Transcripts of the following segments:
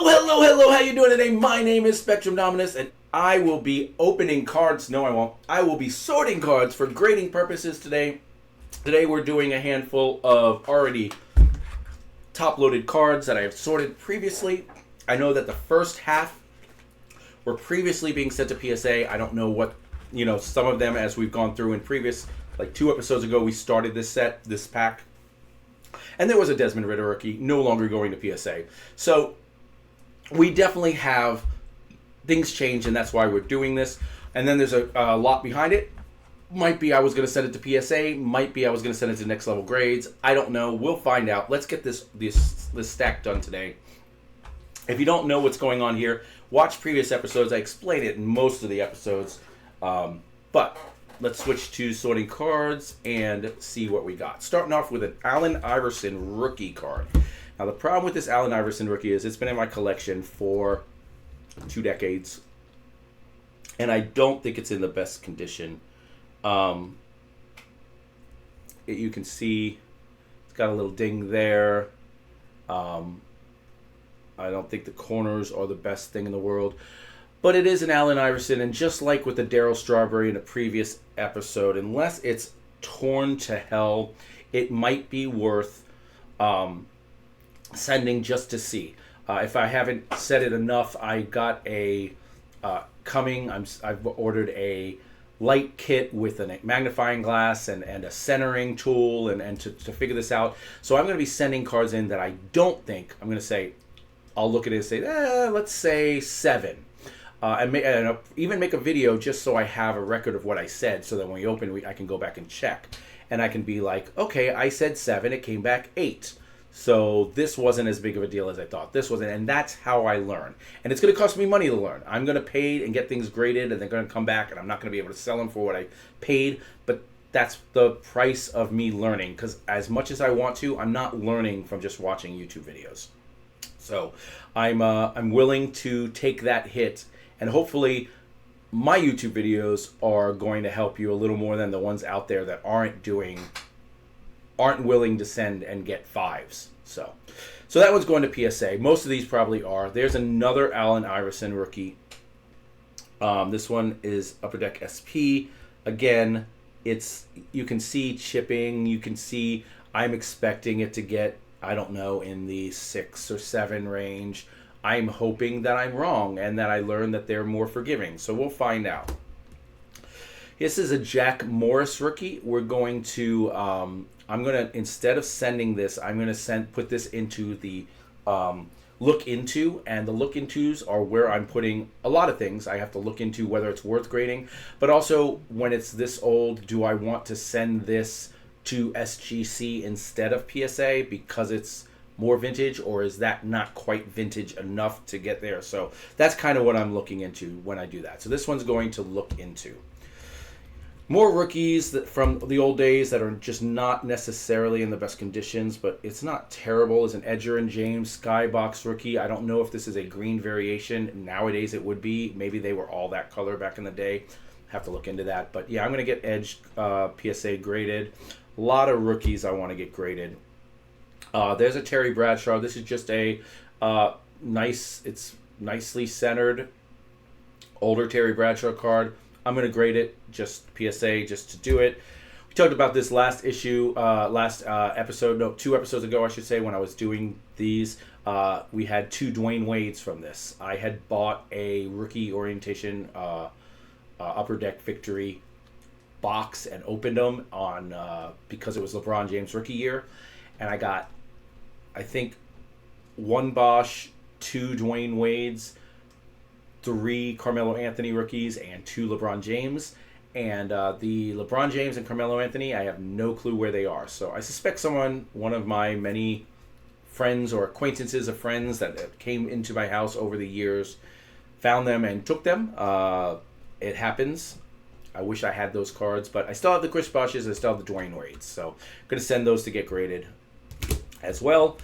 Hello, how you doing today? My name is Spectrum Dominus, and I will be opening cards. No, I won't. I will be sorting cards for grading purposes today. Today we're doing a handful of already top-loaded cards that I have sorted previously. I know that the first half were previously being sent to PSA. I don't know what, some of them as we've gone through in previous, like 2 episodes ago, we started this pack. And there was a Desmond Ritter rookie no longer going to PSA. So we definitely have things change, and that's why we're doing this. And then there's a lot behind it. Might be I was going to send it to PSA. Might be I was going to send it to Next Level Grades. I don't know. We'll find out. Let's get this stack done today. If you don't know what's going on here, watch previous episodes. I explain it in most of the episodes. But let's switch to sorting cards and see what we got. Starting off with an Allen Iverson rookie card. Now, the problem with this Allen Iverson rookie is it's been in my collection for 2 decades. And I don't think it's in the best condition. You can see it's got a little ding there. I don't think the corners are the best thing in the world. But it is an Allen Iverson, and just like with the Darryl Strawberry in a previous episode, unless it's torn to hell, it might be worth sending just to see. If I haven't said it enough, I got a I've ordered a light kit with a magnifying glass and a centering tool and to figure this out. So I'm going to be sending cards in that I don't think, I'm going to say, I'll look at it and say, let's say 7. And even make a video just so I have a record of what I said, so that when we open, I can go back and check. And I can be like, okay, I said 7, it came back 8. So this wasn't as big of a deal as I thought. This wasn't, and that's how I learn. And it's going to cost me money to learn. I'm going to pay and get things graded, and they're going to come back, and I'm not going to be able to sell them for what I paid. But that's the price of me learning, because as much as I want to, I'm not learning from just watching YouTube videos. So I'm willing to take that hit. And hopefully my YouTube videos are going to help you a little more than the ones out there that aren't willing to send and get 5s. So that one's going to PSA. Most of these probably are. There's another Allen Iverson rookie. This one is Upper Deck SP. Again, you can see chipping. You can see I'm expecting it to get, I don't know, in the 6 or 7 range. I'm hoping that I'm wrong and that I learn that they're more forgiving. So we'll find out. This is a Jack Morris rookie. We're going to, instead of sending this, I'm going to put this into the look into. And the look intos are where I'm putting a lot of things. I have to look into whether it's worth grading. But also, when it's this old, do I want to send this to SGC instead of PSA because it's more vintage, or is that not quite vintage enough to get there? So that's kind of what I'm looking into when I do that. So this one's going to look into. More rookies from the old days that are just not necessarily in the best conditions, but it's not terrible. Is an Edger and James Skybox rookie. I don't know if this is a green variation. Nowadays it would be. Maybe they were all that color back in the day. Have to look into that. But yeah, I'm going to get Edge PSA graded. A lot of rookies I want to get graded. There's a Terry Bradshaw. This is just a it's nicely centered older Terry Bradshaw card. I'm going to grade it just PSA just to do it. We talked about this last episode, 2 episodes ago, I should say, when I was doing these. We had 2 Dwayne Wades from this. I had bought a rookie orientation Upper Deck Victory box and opened them on because it was LeBron James rookie year. And I got, I think, 1 Bosch, 2 Dwayne Wades, 3 Carmelo Anthony rookies, and 2 LeBron James. And the LeBron James and Carmelo Anthony, I have no clue where they are. So I suspect one of my many friends or acquaintances of friends that came into my house over the years, found them and took them. It happens. I wish I had those cards, but I still have the Chris Bosches, I still have the Dwayne Wades. So I'm going to send those to get graded as well.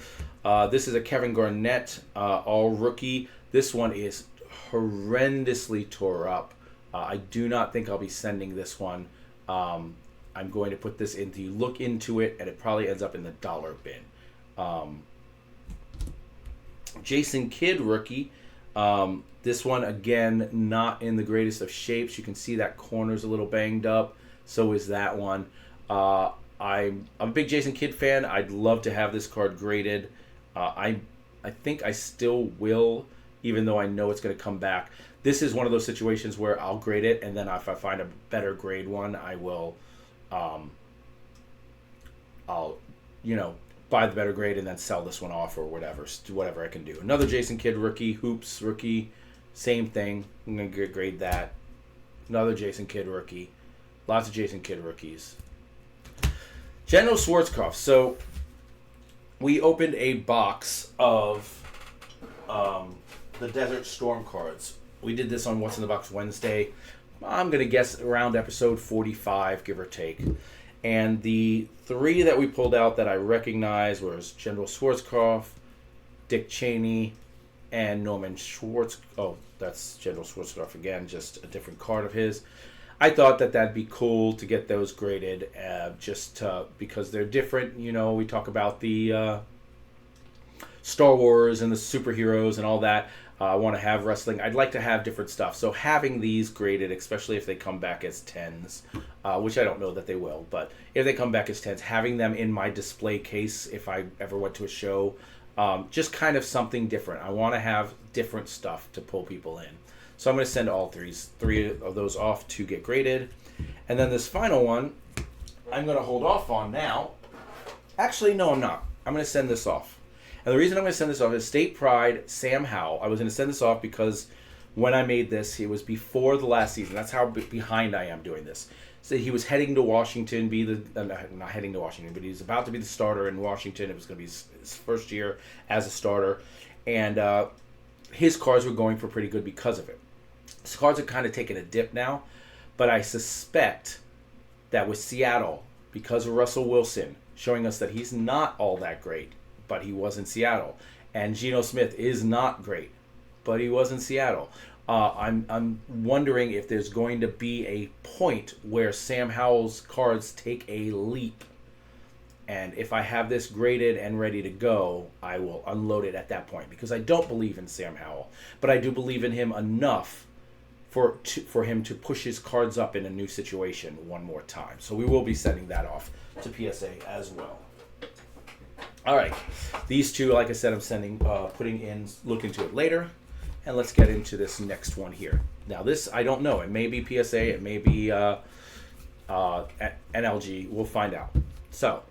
This is a Kevin Garnett all rookie. This one is horrendously tore up. I do not think I'll be sending this one. I'm going to put this into look into it, and it probably ends up in the dollar bin. Jason Kidd rookie. This one, again, not in the greatest of shapes. You can see that corner's a little banged up. So is that one. I'm a big Jason Kidd fan. I'd love to have this card graded. I think I still will, even though I know it's going to come back. This is one of those situations where I'll grade it, and then if I find a better grade one, I will, I'll, buy the better grade and then sell this one off or whatever I can do. Another Jason Kidd rookie, Hoops rookie, same thing. I'm going to grade that. Another Jason Kidd rookie. Lots of Jason Kidd rookies. General Schwarzkopf. So we opened a box of the Desert Storm cards. We did this on What's in the Box Wednesday. I'm going to guess around episode 45, give or take. And the three that we pulled out that I recognized was General Schwarzkopf, Dick Cheney, and Norman Schwartz. Oh, that's General Schwarzkopf again, just a different card of his. I thought that'd be cool to get those graded, because they're different. We talk about the Star Wars and the superheroes and all that. I want to have wrestling. I'd like to have different stuff. So having these graded, especially if they come back as 10s, which I don't know that they will, but if they come back as 10s, having them in my display case if I ever went to a show, just kind of something different. I want to have different stuff to pull people in. So I'm going to send all three of those off to get graded. And then this final one, I'm going to hold off on now. Actually, no, I'm not. I'm going to send this off. And the reason I'm going to send this off is State Pride, Sam Howell. I was going to send this off because when I made this, it was before the last season. That's how behind I am doing this. So he was heading to Washington, not heading to Washington, but he was about to be the starter in Washington. It was going to be his first year as a starter. And his cards were going for pretty good because of it. His cards are kind of taking a dip now. But I suspect that with Seattle, because of Russell Wilson showing us that he's not all that great, but he was in Seattle. And Geno Smith is not great, but he was in Seattle. I'm wondering if there's going to be a point where Sam Howell's cards take a leap. And if I have this graded and ready to go, I will unload it at that point. Because I don't believe in Sam Howell, but I do believe in him enough for him to push his cards up in a new situation one more time. So we will be sending that off to PSA as well. All right, these two, like I said, I'm putting in, look into it later, and let's get into this next one here. Now, this, I don't know. It may be PSA, it may be NLG. We'll find out. So,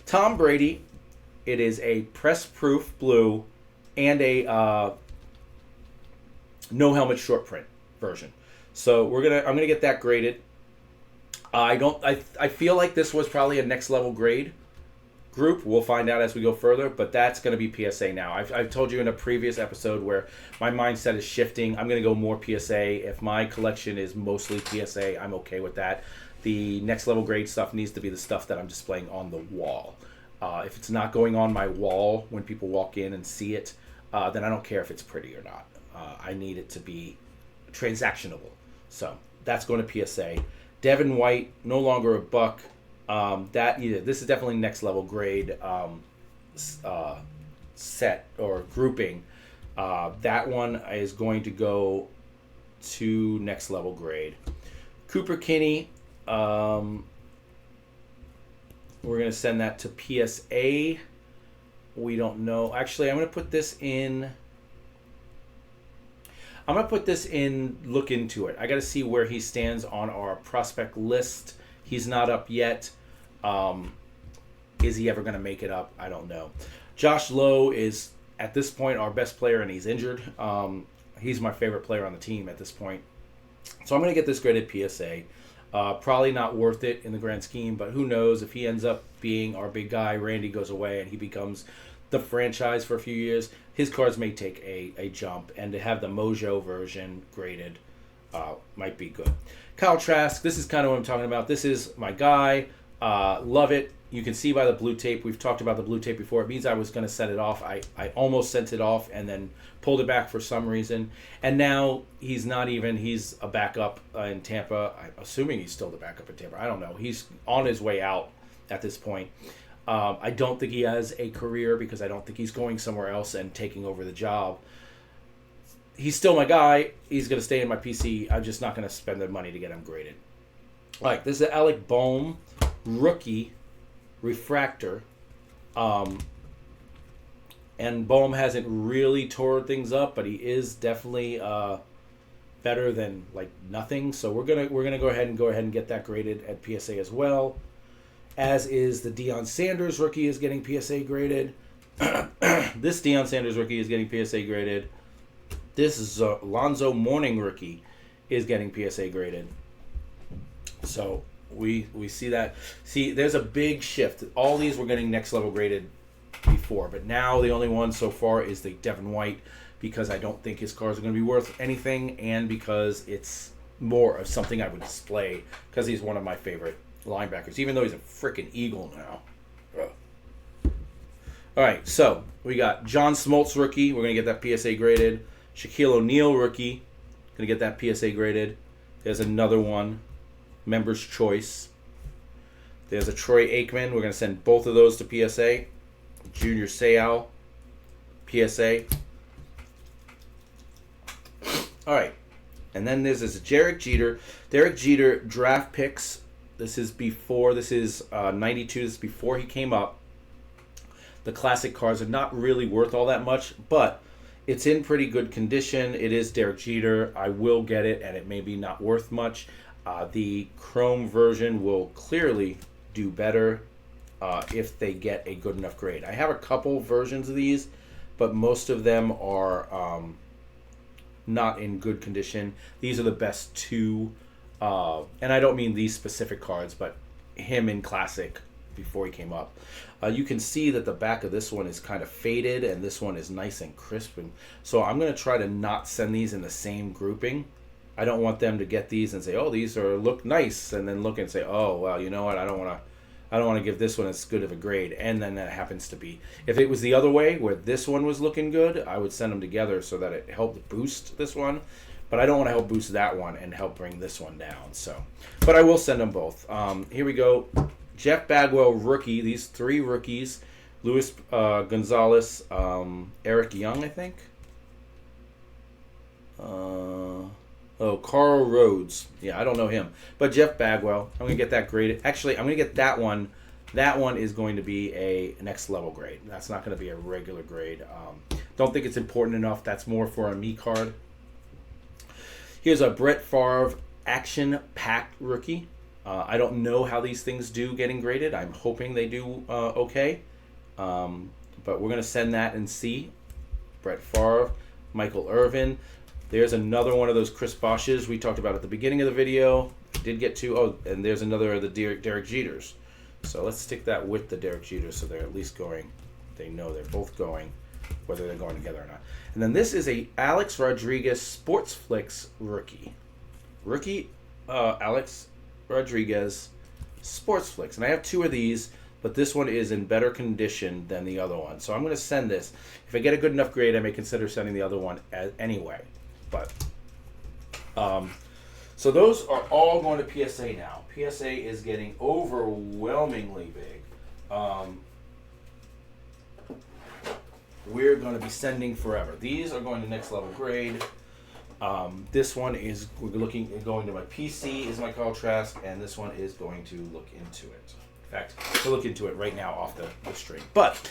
Tom Brady, it is a press-proof blue and a no helmet short print version. So I'm gonna get that graded. I feel like this was probably a next level grade group. We'll find out as we go further, but that's going to be PSA now. I've told you in a previous episode where my mindset is shifting. I'm going to go more PSA. If my collection is mostly PSA, I'm okay with that. The next level grade stuff needs to be the stuff that I'm displaying on the wall. If it's not going on my wall when people walk in and see it, then I don't care if it's pretty or not. I need it to be transactionable. So that's going to PSA. Devin White, no longer a buck. This is definitely next level grade set or grouping. That one is going to go to next level grade. Cooper Kinney, we're going to send that to PSA. We don't know. Actually, I'm going to put this in. Look into it. I got to see where he stands on our prospect list. He's not up yet. Is he ever going to make it up? I don't know. Josh Lowe is, at this point, our best player, and he's injured. He's my favorite player on the team at this point. So I'm going to get this graded PSA. Probably not worth it in the grand scheme, but who knows if he ends up being our big guy, Randy goes away, and he becomes the franchise for a few years, his cards may take a jump, and to have the Mojo version graded might be good. Kyle Trask, this is kind of what I'm talking about. This is my guy. Love it. You can see by the blue tape. We've talked about the blue tape before. It means I was going to send it off. I almost sent it off and then pulled it back for some reason. And now he's a backup in Tampa. I'm assuming he's still the backup in Tampa. I don't know. He's on his way out at this point. I don't think he has a career because I don't think he's going somewhere else and taking over the job. He's still my guy. He's going to stay in my PC. I'm just not going to spend the money to get him graded. All right, this is Alec Bohm, rookie, refractor. And Bohm hasn't really tore things up, but he is definitely better than like nothing. So we're gonna go ahead and get that graded at PSA as well. As is the Deion Sanders rookie is getting PSA graded. This Deion Sanders rookie is getting PSA graded. This is Alonzo Mourning rookie is getting PSA graded. So we see that. See, there's a big shift. All these were getting next level graded before, but now the only one so far is the Devin White, because I don't think his cards are going to be worth anything, and because it's more of something I would display because he's one of my favorite linebackers, even though he's a freaking Eagle now. Ugh. All right, so we got John Smoltz rookie. We're going to get that PSA graded. Shaquille O'Neal rookie. Going to get that PSA graded. There's another one. Member's Choice. There's a Troy Aikman. We're going to send both of those to PSA. Junior Seau, PSA. All right. And then there's this Derek Jeter. Derek Jeter draft picks. This is 92. This is before he came up. The classic cards are not really worth all that much, but it's in pretty good condition. It is Derek Jeter. I will get it, and it may be not worth much. The Chrome version will clearly do better if they get a good enough grade. I have a couple versions of these, but most of them are not in good condition. These are the best two, and I don't mean these specific cards, but him in Classic before he came up. You can see that the back of this one is kind of faded, and this one is nice and crisp. And so I'm going to try to not send these in the same grouping. I don't want them to get these and say, "Oh, these look nice," and then look and say, "Oh, well, you know what? I don't want to give this one as good of a grade." And then that happens to be. If it was the other way, where this one was looking good, I would send them together so that it helped boost this one. But I don't want to help boost that one and help bring this one down. So, but I will send them both. Here we go. Jeff Bagwell rookie. These three rookies: Luis Gonzalez, Eric Young, I think. Carl Rhodes. Yeah, I don't know him. But Jeff Bagwell, I'm going to get that graded. Actually, I'm going to get that one. That one is going to be a next level grade. That's not going to be a regular grade. Don't think it's important enough. That's more for a me card. Here's a Brett Favre Action Packed rookie. I don't know how these things do getting graded. I'm hoping they do okay. But we're going to send that and see. Brett Favre, Michael Irvin. There's another one of those Chris Bosches we talked about at the beginning of the video. Did get to. Oh, and there's another of the Derek Jeters. So let's stick that with the Derek Jeters so they're at least going. They know they're both going, whether they're going together or not. And then this is a Alex Rodriguez Sports Flicks rookie. Alex Rodriguez Sports Flicks. And I have two of these, but this one is in better condition than the other one. So I'm going to send this. If I get a good enough grade, I may consider sending the other one anyway. But so those are all going to PSA now. PSA is getting overwhelmingly big. We're going to be sending forever. These are going to next level grade. This one is going to my PC is my contrast, and this one is going to look into it. In fact, we'll look into it right now off the stream. But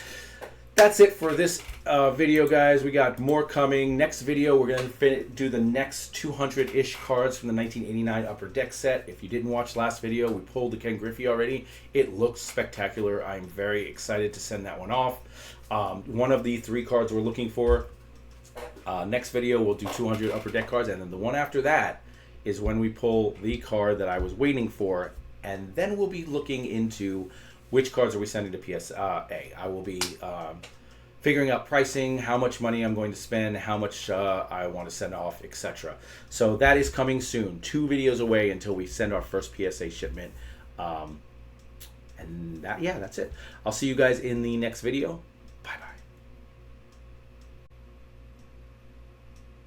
that's it for this video, guys. We got more coming. Next video, we're going to do the next 200-ish cards from the 1989 Upper Deck set. If you didn't watch last video, we pulled the Ken Griffey already. It looks spectacular. I'm very excited to send that one off. One of the three cards we're looking for. Next video, we'll do 200 Upper Deck cards, and then the one after that is when we pull the card that I was waiting for, and then we'll be looking into which cards are we sending to PSA. I will be figuring out pricing, how much money I'm going to spend, how much I want to send off, etc. So that is coming soon. 2 videos away until we send our first PSA shipment. And that's it. I'll see you guys in the next video.